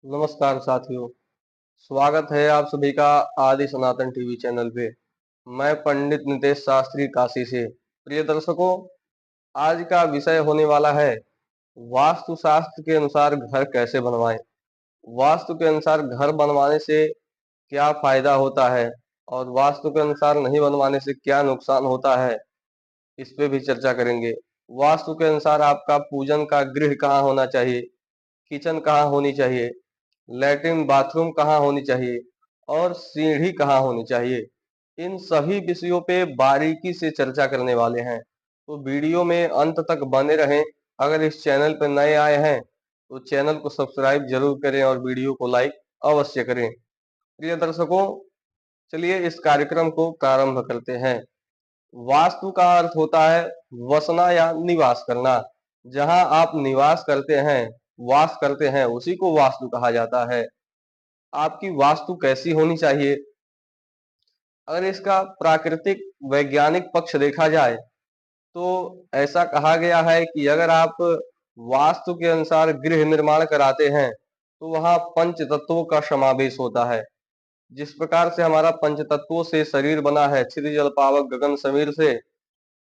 नमस्कार साथियों। स्वागत है आप सभी का आदि सनातन टीवी चैनल पे। मैं पंडित नितेश शास्त्री काशी से। प्रिय दर्शकों, आज का विषय होने वाला है वास्तु शास्त्र के अनुसार घर कैसे बनवाएं। वास्तु के अनुसार घर बनवाने से क्या फायदा होता है और वास्तु के अनुसार नहीं बनवाने से क्या नुकसान होता है, इस पे भी चर्चा करेंगे। वास्तु के अनुसार आपका पूजन का गृह कहाँ होना चाहिए, किचन कहाँ होनी चाहिए, लैट्रिन बाथरूम कहाँ होनी चाहिए और सीढ़ी कहाँ होनी चाहिए, इन सभी विषयों पे बारीकी से चर्चा करने वाले हैं। तो वीडियो में अंत तक बने रहें। अगर इस चैनल पर नए आए हैं तो चैनल को सब्सक्राइब जरूर करें और वीडियो को लाइक अवश्य करें। प्रिय दर्शकों, चलिए इस कार्यक्रम को प्रारंभ करते हैं। वास्तु का अर्थ होता है वसना या निवास करना। जहां आप निवास करते हैं, वास करते हैं, उसी को वास्तु कहा जाता है। आपकी वास्तु कैसी होनी चाहिए? अगर इसका प्राकृतिक वैज्ञानिक पक्ष देखा जाए तो ऐसा कहा गया है कि अगर आप वास्तु के अनुसार गृह निर्माण कराते हैं तो वहां पंच तत्वों का समावेश होता है। जिस प्रकार से हमारा पंच तत्वों से शरीर बना है, क्षितिज जल पावक गगन समीर से,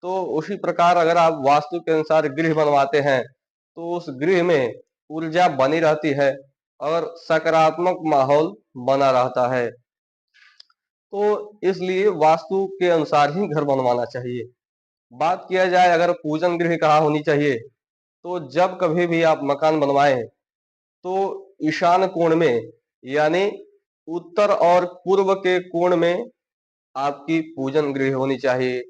तो उसी प्रकार अगर आप वास्तु के अनुसार गृह बनवाते हैं तो उस गृह में ऊर्जा बनी रहती है और सकारात्मक माहौल बना रहता है। तो इसलिए वास्तु के अनुसार ही घर बनवाना चाहिए। बात किया जाए अगर पूजन गृह कहाँ होनी चाहिए, तो जब कभी भी आप मकान बनवाएं तो ईशान कोण में, यानी उत्तर और पूर्व के कोण में आपकी पूजन गृह होनी चाहिए।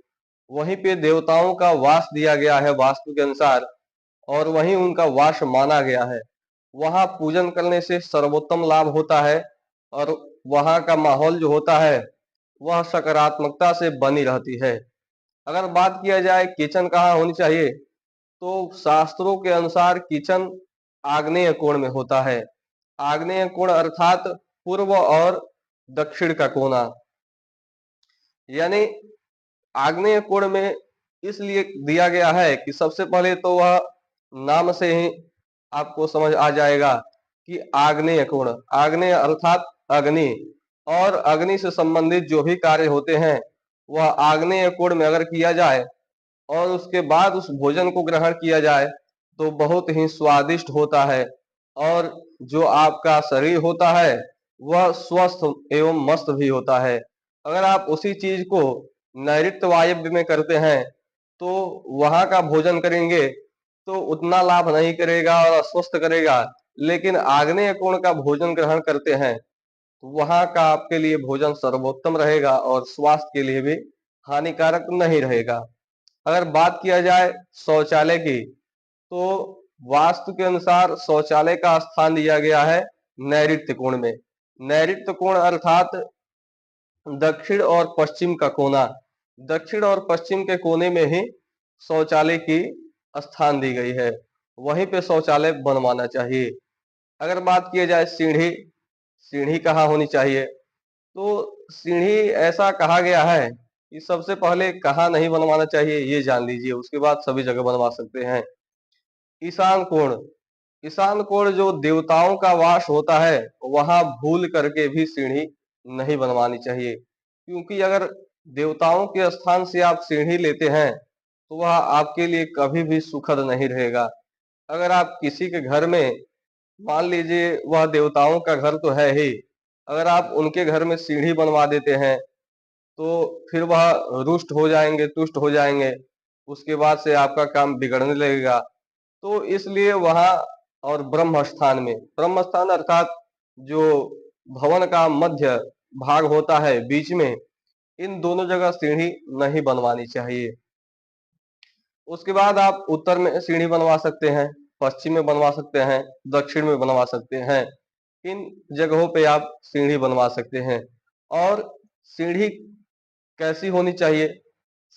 वहीं पे देवताओं का वास दिया गया है वास्तु के अनुसार और वहीं उनका वास माना गया है। वहां पूजन करने से सर्वोत्तम लाभ होता है और वहां का माहौल जो होता है वह सकारात्मकता से बनी रहती है। अगर बात किया जाए किचन कहाँ होनी चाहिए, तो शास्त्रों के अनुसार किचन आग्नेय कोण में होता है। आग्नेय कोण अर्थात पूर्व और दक्षिण का कोना। यानी आग्नेय कोण में इसलिए दिया गया है कि सबसे पहले तो वह नाम से ही आपको समझ आ जाएगा कि आग्नेय कोण, आग्नेय अर्थात अग्नि, और अग्नि से संबंधित जो भी कार्य होते हैं वह आग्नेय कोण में अगर किया जाए और उसके बाद उस भोजन को ग्रहण किया जाए तो बहुत ही स्वादिष्ट होता है और जो आपका शरीर होता है वह स्वस्थ एवं मस्त भी होता है। अगर आप उसी चीज को नैऋत्य वायव्य में करते हैं तो वहां का भोजन करेंगे तो उतना लाभ नहीं करेगा और अस्वस्थ करेगा। लेकिन आग्नेय कोण का भोजन ग्रहण करते हैं तो वहां का आपके लिए भोजन सर्वोत्तम रहेगा और स्वास्थ्य के लिए भी हानिकारक नहीं रहेगा। अगर बात किया जाए शौचालय की, तो वास्तु के अनुसार शौचालय का स्थान दिया गया है नैऋत्य कोण में। नैऋत्य कोण अर्थात दक्षिण और पश्चिम का कोना। दक्षिण और पश्चिम के कोने में ही शौचालय की स्थान दी गई है, वहीं पे शौचालय बनवाना चाहिए। अगर बात किया जाए सीढ़ी, सीढ़ी कहाँ होनी चाहिए, तो सीढ़ी ऐसा कहा गया है कि सबसे पहले कहाँ नहीं बनवाना चाहिए ये जान लीजिए, उसके बाद सभी जगह बनवा सकते हैं। ईशान कोण, ईशान कोण जो देवताओं का वास होता है वहां भूल करके भी सीढ़ी नहीं बनवानी चाहिए, क्योंकि अगर देवताओं के स्थान से आप सीढ़ी लेते हैं तो वह आपके लिए कभी भी सुखद नहीं रहेगा। अगर आप किसी के घर में, मान लीजिए वह देवताओं का घर तो है ही, अगर आप उनके घर में सीढ़ी बनवा देते हैं तो फिर वह रुष्ट हो जाएंगे, तुष्ट हो जाएंगे, उसके बाद से आपका काम बिगड़ने लगेगा। तो इसलिए वहां, और ब्रह्म स्थान में, ब्रह्म स्थान अर्थात जो भवन का मध्य भाग होता है बीच में, इन दोनों जगह सीढ़ी नहीं बनवानी चाहिए। उसके बाद आप उत्तर में सीढ़ी बनवा सकते हैं, पश्चिम में बनवा सकते हैं, दक्षिण में बनवा सकते हैं। इन जगहों पे आप सीढ़ी बनवा सकते हैं। और सीढ़ी कैसी होनी चाहिए,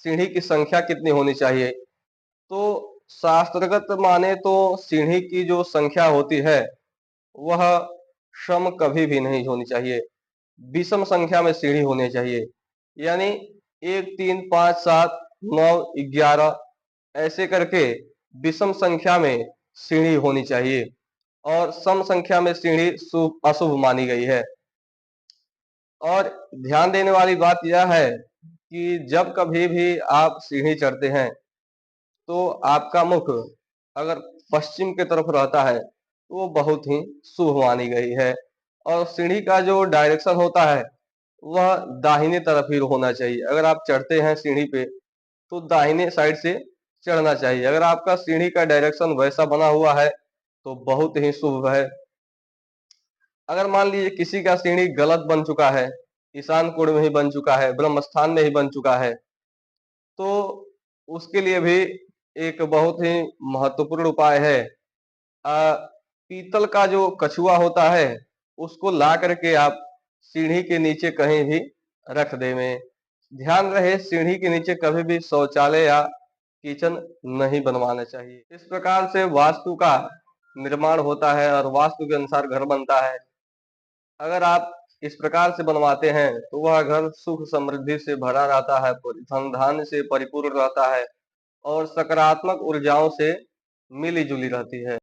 सीढ़ी की संख्या कितनी होनी चाहिए, तो शास्त्रगत माने तो सीढ़ी की जो संख्या होती है वह सम कभी भी नहीं होनी चाहिए, विषम संख्या में सीढ़ी होनी चाहिए। यानी 1 3 5 7 9 11 ऐसे करके विषम संख्या में सीढ़ी होनी चाहिए। और सम संख्या में सीढ़ी शुभ अशुभ मानी गई है। और ध्यान देने वाली बात यह है कि जब कभी भी आप सीढ़ी चढ़ते हैं तो आपका मुख अगर पश्चिम की तरफ रहता है तो वो बहुत ही शुभ मानी गई है। और सीढ़ी का जो डायरेक्शन होता है वह दाहिने तरफ ही होना चाहिए। अगर आप चढ़ते हैं सीढ़ी पे तो दाहिने साइड से चढ़ना चाहिए। अगर आपका सीढ़ी का डायरेक्शन वैसा बना हुआ है तो बहुत ही शुभ है। अगर मान लीजिए किसी का सीढ़ी गलत बन चुका है, ईशान कोण में ही बन चुका है, ब्रह्म स्थान में ही बन चुका है, तो उसके लिए भी एक बहुत ही महत्वपूर्ण उपाय है। पीतल का जो कछुआ होता है उसको ला करके आप सीढ़ी के नीचे कहीं भी रख देवें। ध्यान रहे सीढ़ी के नीचे कभी भी शौचालय या किचन नहीं बनवाना चाहिए। इस प्रकार से वास्तु का निर्माण होता है और वास्तु के अनुसार घर बनता है। अगर आप इस प्रकार से बनवाते हैं तो वह घर सुख समृद्धि से भरा रहता है, धन धान्य से परिपूर्ण रहता है और सकारात्मक ऊर्जाओं से मिली जुली रहती है।